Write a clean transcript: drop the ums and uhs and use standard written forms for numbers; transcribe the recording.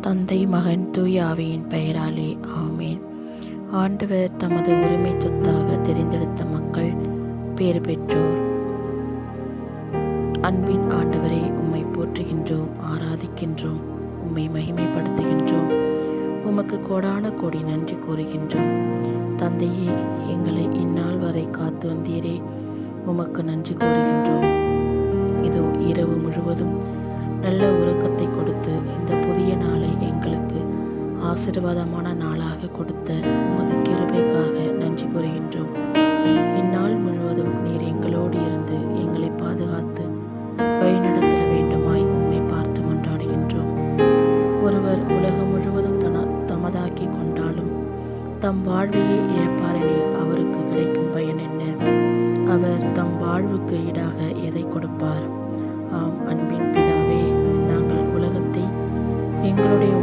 தந்தை, மகன், தூய ஆவியின் பெயராலே ஆமேன். ஆண்டவர் தமது உரிமை சொத்தாக தெரிந்தெடுத்த மக்கள் பேறு பெற்றோர். அன்பின் ஆண்டவரே, உம்மை போற்றுகின்றோம், ஆராதிக்கின்றோம், உம்மை மகிமைப்படுத்துகின்றோம். உமக்கு கோடான கோடி நன்றி கூறுகின்றோம். தந்தையே, எங்களை இந்நாள் வரை காத்து வந்தீரே, உமக்கு நன்றி கூறுகின்றோம். இதோ இரவு முழுவதும் நல்ல உறக்கத்தை கொடுத்து இந்த புதிய நாளை எங்களுக்கு ஆசீர்வாதமான நாளாக கொடுத்த உமது கிருபைக்காக நன்றி கூறுகின்றோம். இந்நாள் முழுவதும் நீர் எங்களோடு இருந்து எங்களை பாதுகாத்து வழிநடத்த வேண்டுமாய் உம்மை பார்த்து மன்றாடுகின்றோம். ஒருவர் உலகம் முழுவதும் தமதாக்கி கொண்டாலும் தம் வாழ்வையே இழப்பாரெனில் அவருக்கு கிடைக்கும் பயன் என்ன? அவர் தம் வாழ்வுக்கு ஈடாக எதை கொடுப்பார்? ஆம், அன்பின் பிதாவே, நாங்கள் உலகத்தை எங்களுடைய